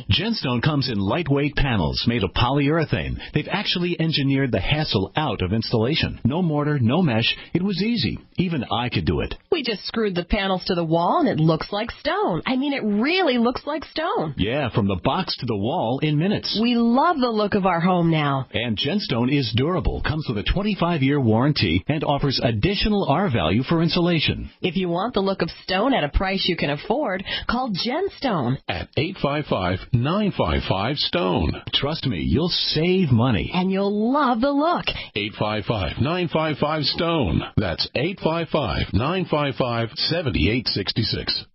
Genstone comes in lightweight panels made of polyurethane. They've actually engineered the hassle out of installation. No mortar, no mesh. It was easy. Even I could do it. We just screwed the panels to the wall and it looks like stone. I mean, it really looks like stone. Yeah, from the box to the wall in minutes. We love the look of our home now. And Genstone is durable, comes with a 25-year warranty, and offers additional R value for insulation. If you want the look of stone at a price you can afford, call Genstone at 855-955-STONE. Trust me, you'll save money. And you'll love the look. 855-955-STONE. That's 855-955-7866.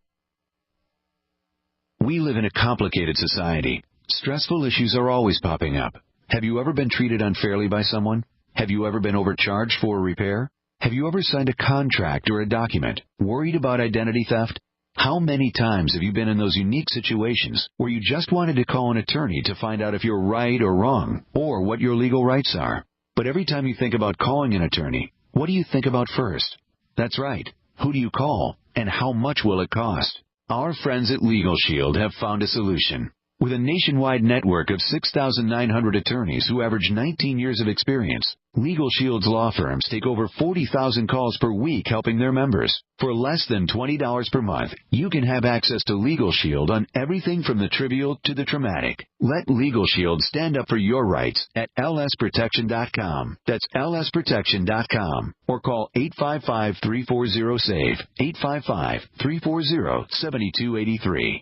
We live in a complicated society. Stressful issues are always popping up. Have you ever been treated unfairly by someone? Have you ever been overcharged for a repair? Have you ever signed a contract or a document? Worried about identity theft? How many times have you been in those unique situations where you just wanted to call an attorney to find out if you're right or wrong, or what your legal rights are? But every time you think about calling an attorney, what do you think about first? That's right. Who do you call, and how much will it cost? Our friends at Legal Shield have found a solution. With a nationwide network of 6,900 attorneys who average 19 years of experience, Legal Shield's law firms take over 40,000 calls per week helping their members. For less than $20 per month, you can have access to Legal Shield on everything from the trivial to the traumatic. Let Legal Shield stand up for your rights at lsprotection.com. That's lsprotection.com. Or call 855-340-SAVE, 855-340-7283.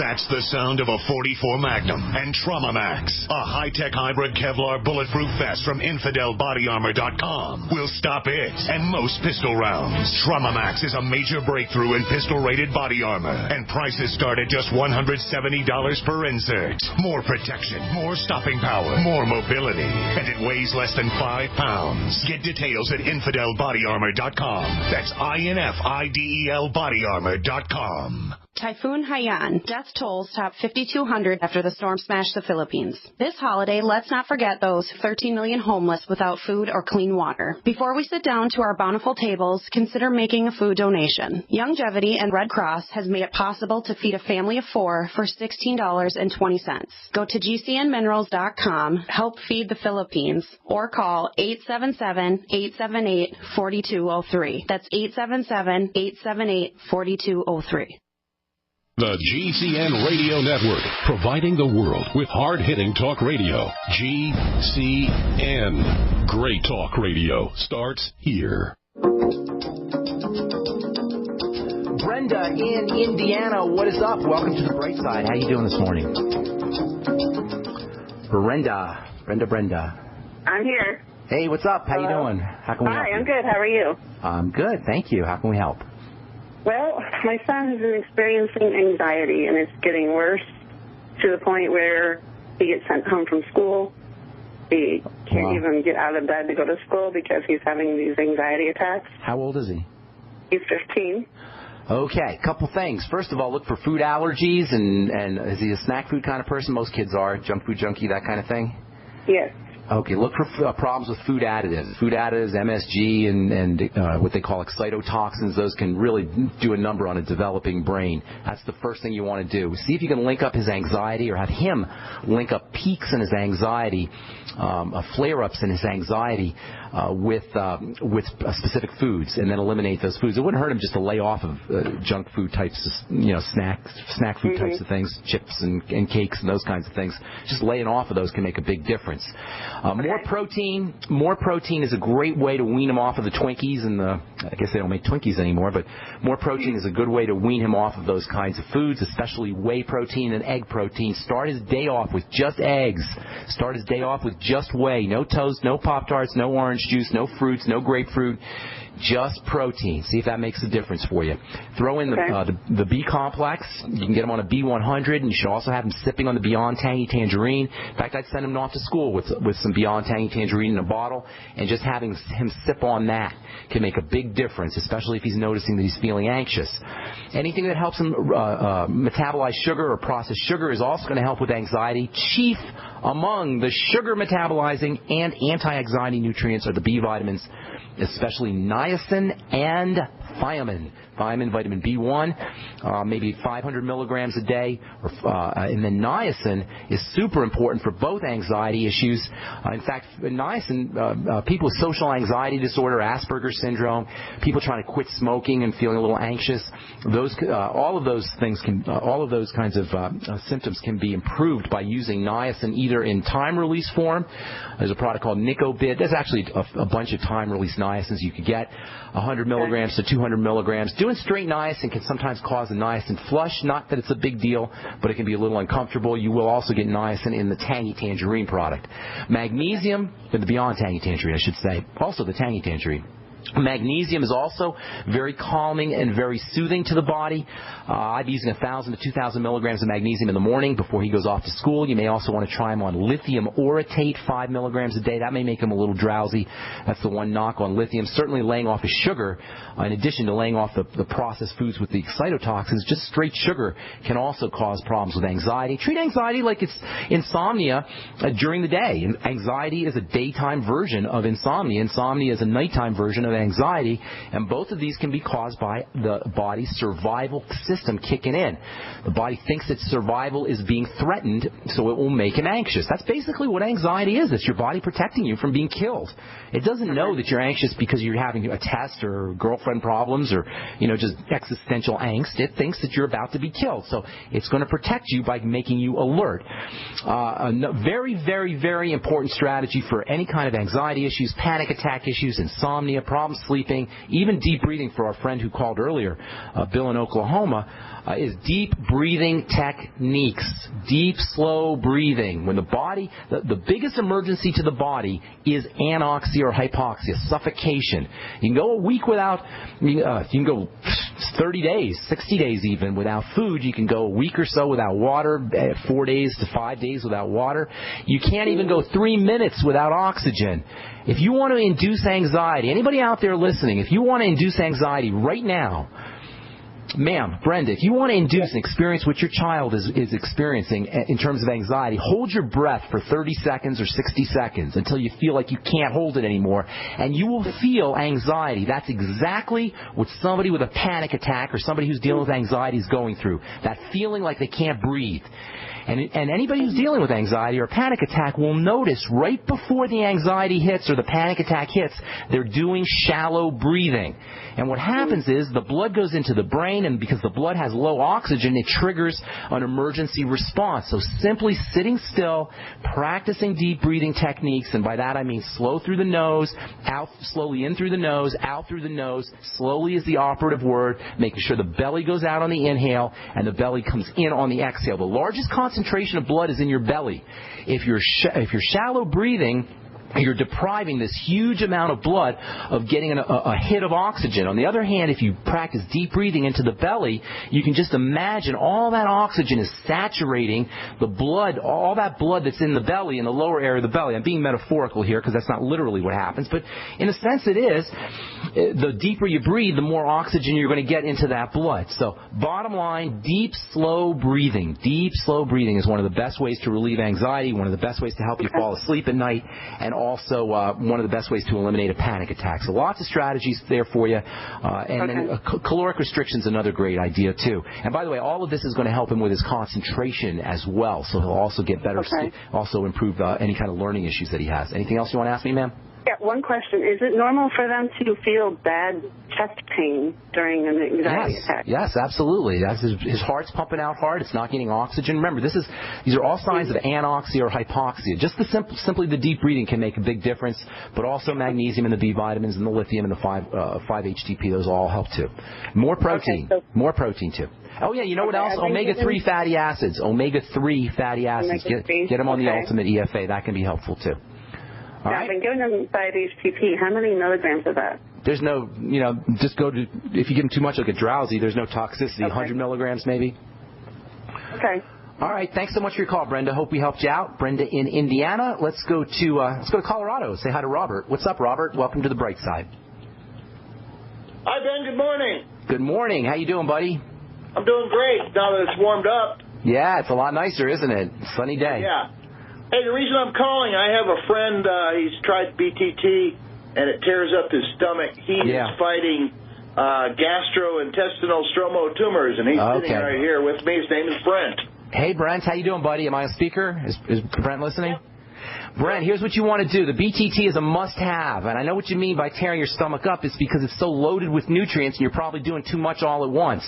That's the sound of a .44 Magnum and Trauma Max, a high-tech hybrid Kevlar bulletproof vest from InfidelBodyArmor.com. Will stop it and most pistol rounds. Trauma Max is a major breakthrough in pistol-rated body armor, and prices start at just $170 per insert. More protection, more stopping power, more mobility, and it weighs less than 5 pounds. Get details at InfidelBodyArmor.com. That's INFIDEL Bodyarmor.com. Typhoon Haiyan. Death tolls top 5,200 after the storm smashed the Philippines. This holiday, let's not forget those 13 million homeless without food or clean water. Before we sit down to our bountiful tables, consider making a food donation. Youngevity and Red Cross has made it possible to feed a family of 4 for $16.20. Go to gcnminerals.com, help feed the Philippines, or call 877-878-4203. That's 877-878-4203. The GCN Radio Network, providing the world with hard-hitting talk radio. GCN. Great talk radio starts here. Brenda in Indiana, what is up? Welcome to the Bright Side. How you doing this morning? Brenda. I'm here. Hey, what's up? How you doing? How can we help you? Hi, I'm good. How are you? I'm good, thank you. How can we help? Well, my son has been experiencing anxiety, and it's getting worse to the point where he gets sent home from school. He can't even get out of bed to go to school because he's having these anxiety attacks. How old is he? He's 15. Okay, couple things. First of all, look for food allergies, and is he a snack food kind of person? Most kids are. Junk food junkie, that kind of thing? Yes. Okay, look for problems with food additives. Food additives, MSG, and what they call excitotoxins. Those can really do a number on a developing brain. That's the first thing you want to do. See if you can link up his anxiety, or have him link up peaks in his anxiety, flare-ups in his anxiety with specific foods, and then eliminate those foods. It wouldn't hurt him just to lay off of junk food types, snack food types of things, chips and cakes and those kinds of things. Just laying off of those can make a big difference. More protein is a great way to wean him off of the Twinkies, and I guess they don't make Twinkies anymore, but more protein is a good way to wean him off of those kinds of foods, especially whey protein and egg protein. Start his day off with just eggs. Start his day off with just whey. No toast, no Pop-Tarts, no orange juice, no fruits, no grapefruit. Just protein. See if that makes a difference for you. Throw in the B complex. You can get him on a B100, and you should also have him sipping on the Beyond Tangy Tangerine. In fact, I'd send him off to school with some Beyond Tangy Tangerine in a bottle, and just having him sip on that can make a big difference, especially if he's noticing that he's feeling anxious. Anything that helps him metabolize sugar or process sugar is also going to help with anxiety. Chief among the sugar metabolizing and anti-anxiety nutrients are the B vitamins, especially niacin and thiamine. Thiamine, vitamin B1, maybe 500 milligrams a day. And then niacin is super important for both anxiety issues. In fact, niacin, people with social anxiety disorder, Asperger's syndrome, people trying to quit smoking and feeling a little anxious, all of those kinds of symptoms can be improved by using niacin either in time-release form. There's a product called Nicobid. There's actually a bunch of time-release niacins you could get, 100 milligrams to 200 milligrams. Doing straight niacin can sometimes cause a niacin flush. Not that it's a big deal, but it can be a little uncomfortable. You will also get niacin in the Tangy Tangerine product. Magnesium, in the Beyond Tangy Tangerine, I should say. Also the Tangy Tangerine. Magnesium is also very calming and very soothing to the body. I'd be using 1,000 to 2,000 milligrams of magnesium in the morning before he goes off to school. You may also want to try him on lithium orotate, 5 milligrams a day. That may make him a little drowsy. That's the one knock on lithium. Certainly laying off his sugar, in addition to laying off the processed foods with the excitotoxins, just straight sugar can also cause problems with anxiety. Treat anxiety like it's insomnia during the day. Anxiety is a daytime version of insomnia. Insomnia is a nighttime version of anxiety, and both of these can be caused by the body's survival system kicking in. The body thinks that survival is being threatened, so it will make him anxious. That's basically what anxiety is. It's your body protecting you from being killed. It doesn't know that you're anxious because you're having a test or girlfriend problems or, just existential angst. It thinks that you're about to be killed, so it's going to protect you by making you alert. A very, very, very important strategy for any kind of anxiety issues, panic attack issues, insomnia, problems sleeping, even deep breathing for our friend who called earlier, Bill in Oklahoma, is deep breathing techniques. Deep, slow breathing. When the body, the biggest emergency to the body is anoxia or hypoxia, suffocation. You can go a week without, you can go 30 days, 60 days even without food. You can go a week or so without water, 4 days to 5 days without water. You can't even go 3 minutes without oxygen. If you want to induce anxiety, anybody out there listening, if you want to induce anxiety right now, ma'am, Brenda, if you want to induce an experience which your child is experiencing in terms of anxiety, hold your breath for 30 seconds or 60 seconds until you feel like you can't hold it anymore, and you will feel anxiety. That's exactly what somebody with a panic attack or somebody who's dealing with anxiety is going through, that feeling like they can't breathe. And anybody who's dealing with anxiety or panic attack will notice right before the anxiety hits or the panic attack hits, they're doing shallow breathing. And what happens is the blood goes into the brain, and because the blood has low oxygen, it triggers an emergency response. So simply sitting still, practicing deep breathing techniques, and by that I mean slow through the nose, out slowly in through the nose, out through the nose, slowly is the operative word, making sure the belly goes out on the inhale and the belly comes in on the exhale. The largest concentration of blood is in your belly. If you're shallow breathing, you're depriving this huge amount of blood of getting a hit of oxygen. On the other hand, if you practice deep breathing into the belly, you can just imagine all that oxygen is saturating the blood, all that blood that's in the belly, in the lower area of the belly. I'm being metaphorical here because that's not literally what happens, but in a sense it is. The deeper you breathe, the more oxygen you're going to get into that blood. So bottom line, deep, slow breathing. Deep, slow breathing is one of the best ways to relieve anxiety, one of the best ways to help you fall asleep at night, and also one of the best ways to eliminate a panic attack. So lots of strategies there for you. Then caloric restriction is another great idea, too. And by the way, all of this is going to help him with his concentration as well. So he'll also get better, also improve any kind of learning issues that he has. Anything else you want to ask me, ma'am? Yeah, one question. Is it normal for them to feel bad chest pain during an anxiety attack? Yes, absolutely. That's his heart's pumping out hard. It's not getting oxygen. Remember, these are all signs of anoxia or hypoxia. Just simply the deep breathing can make a big difference, but also magnesium and the B vitamins and the lithium and the 5-HTP, those all help too. More protein. More protein too. Oh, yeah, you know what else? Omega-3 fatty acids. Omega-3 fatty acids. Get them on the Ultimate EFA. That can be helpful too. I've been giving them 5-HTP. How many milligrams of that? There's no, just go to, if you give them too much, they'll get drowsy. There's no toxicity. 100 milligrams maybe. Okay. All right. Thanks so much for your call, Brenda. Hope we helped you out. Brenda in Indiana. Let's go to Colorado. Say hi to Robert. What's up, Robert? Welcome to the Bright Side. Hi, Ben. Good morning. Good morning. How you doing, buddy? I'm doing great now that it's warmed up. Yeah, it's a lot nicer, isn't it? Sunny day. Yeah. Hey, the reason I'm calling, I have a friend, he's tried BTT, and it tears up his stomach. He is fighting gastrointestinal stromal tumors, and he's sitting right here with me. His name is Brent. Hey, Brent, how you doing, buddy? Am I on speaker? Is Brent listening? Brent, here's what you want to do. The BTT is a must-have, and I know what you mean by tearing your stomach up. It's because it's so loaded with nutrients, and you're probably doing too much all at once.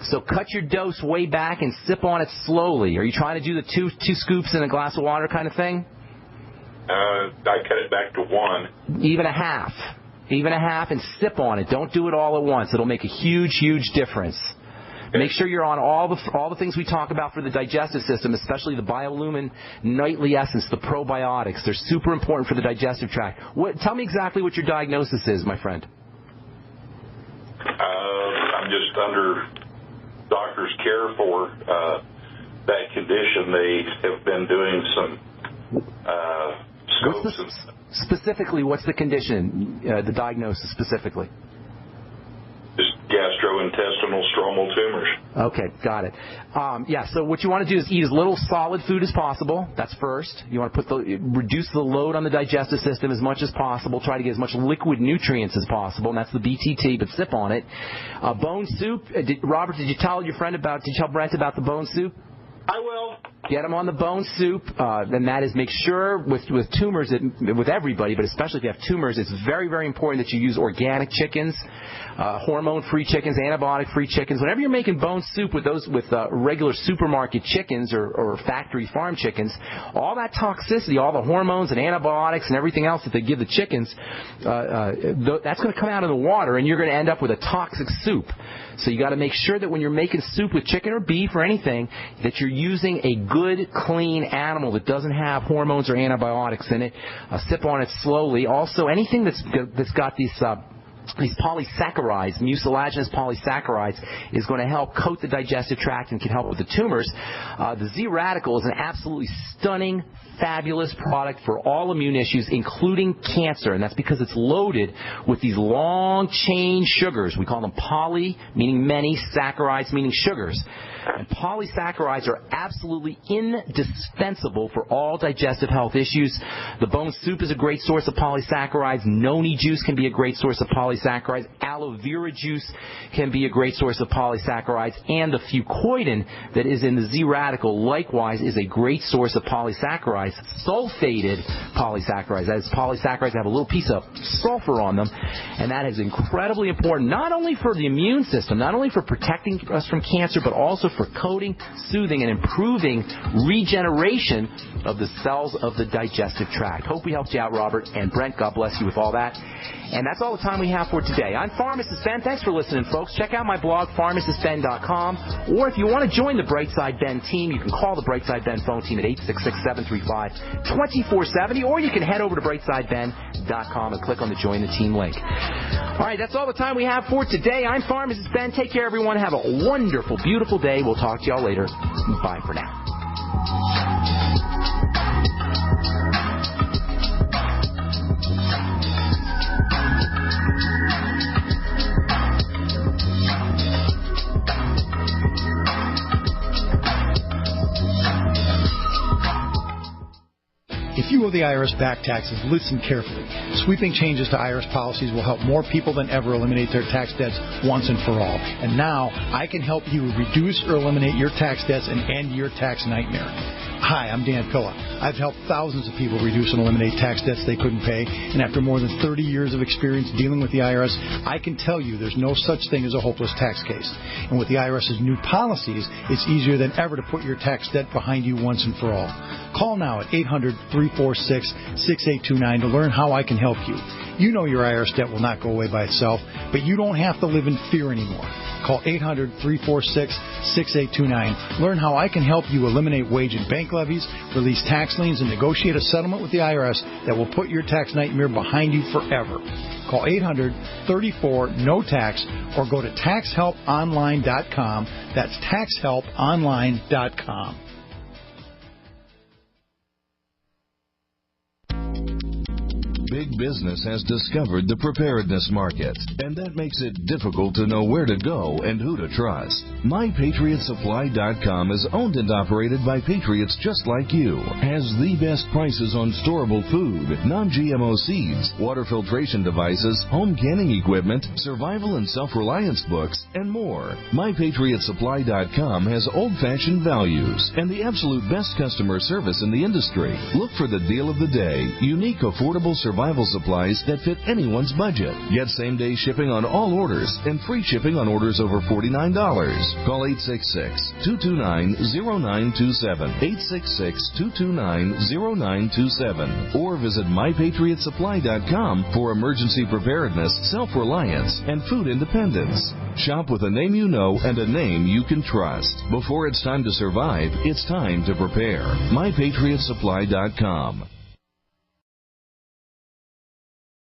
So cut your dose way back and sip on it slowly. Are you trying to do the two scoops in a glass of water kind of thing? I cut it back to one. Even a half. Even a half and sip on it. Don't do it all at once. It'll make a huge, huge difference. Make sure you're on all the things we talk about for the digestive system, especially the Biolumin Nightly Essence, the probiotics. They're super important for the digestive tract. Tell me exactly what your diagnosis is, my friend. I'm just under doctor's care for that condition. They have been doing some scopes. Specifically, what's the condition, the diagnosis specifically? Just gastrointestinal stromal tumors. Okay, got it. So what you want to do is eat as little solid food as possible. That's first. You want to reduce the load on the digestive system as much as possible. Try to get as much liquid nutrients as possible, and that's the BTT, but sip on it. Bone soup. Robert, did you tell Brent about the bone soup? I will. Get them on the bone soup. Then that is, make sure with tumors, with everybody, but especially if you have tumors, it's very, very important that you use organic chickens, hormone-free chickens, antibiotic-free chickens. Whenever you're making bone soup with regular supermarket chickens or factory farm chickens, all that toxicity, all the hormones and antibiotics and everything else that they give the chickens, that's going to come out of the water, and you're going to end up with a toxic soup. So you got to make sure that when you're making soup with chicken or beef or anything, that you're using a good, clean animal that doesn't have hormones or antibiotics in it. Sip on it slowly. Also, anything that's got these polysaccharides, mucilaginous polysaccharides, is going to help coat the digestive tract and can help with the tumors. The Z Radical is an absolutely stunning, fabulous product for all immune issues, including cancer, and that's because it's loaded with these long-chain sugars. We call them poly, meaning many, saccharides, meaning sugars. And polysaccharides are absolutely indispensable for all digestive health issues. The bone soup is a great source of polysaccharides. Noni juice can be a great source of polysaccharides. Aloe vera juice can be a great source of polysaccharides. And the fucoidin that is in the Z Radical, likewise, is a great source of polysaccharides. Sulfated polysaccharides. That is, polysaccharides have a little piece of sulfur on them. And that is incredibly important, not only for the immune system, not only for protecting us from cancer, but also for coating, soothing, and improving regeneration of the cells of the digestive tract. Hope we helped you out, Robert. And Brent, God bless you with all that. And that's all the time we have for today. I'm Pharmacist Ben. Thanks for listening, folks. Check out my blog, pharmacistben.com. Or if you want to join the Brightside Ben team, you can call the Brightside Ben phone team at 866-735-2470. Or you can head over to brightsideben.com and click on the Join the Team link. All right, that's all the time we have for today. I'm Pharmacist Ben. Take care, everyone. Have a wonderful, beautiful day. We'll talk to y'all later. Bye for now. If you owe the IRS back taxes, listen carefully. Sweeping changes to IRS policies will help more people than ever eliminate their tax debts once and for all. And now, I can help you reduce or eliminate your tax debts and end your tax nightmare. Hi, I'm Dan Pilla. I've helped thousands of people reduce and eliminate tax debts they couldn't pay, and after more than 30 years of experience dealing with the IRS, I can tell you there's no such thing as a hopeless tax case. And with the IRS's new policies, it's easier than ever to put your tax debt behind you once and for all. Call now at 800-346-6829 to learn how I can help you. You know your IRS debt will not go away by itself, but you don't have to live in fear anymore. Call 800-346-6829. Learn how I can help you eliminate wage and bank levies, release tax liens, and negotiate a settlement with the IRS that will put your tax nightmare behind you forever. Call 800-34-NO-TAX or go to taxhelponline.com. That's taxhelponline.com. Big business has discovered the preparedness market, and that makes it difficult to know where to go and who to trust. MyPatriotSupply.com is owned and operated by patriots just like you, has the best prices on storable food, non-GMO seeds, water filtration devices, home canning equipment, survival and self-reliance books, and more. MyPatriotSupply.com has old-fashioned values and the absolute best customer service in the industry. Look for the deal of the day, unique, affordable survival survival supplies that fit anyone's budget. Get same-day shipping on all orders and free shipping on orders over $49. Call 866-229-0927, 866-229-0927, or visit MyPatriotSupply.com for emergency preparedness, self-reliance, and food independence. Shop with a name you know and a name you can trust. Before it's time to survive, it's time to prepare. MyPatriotSupply.com.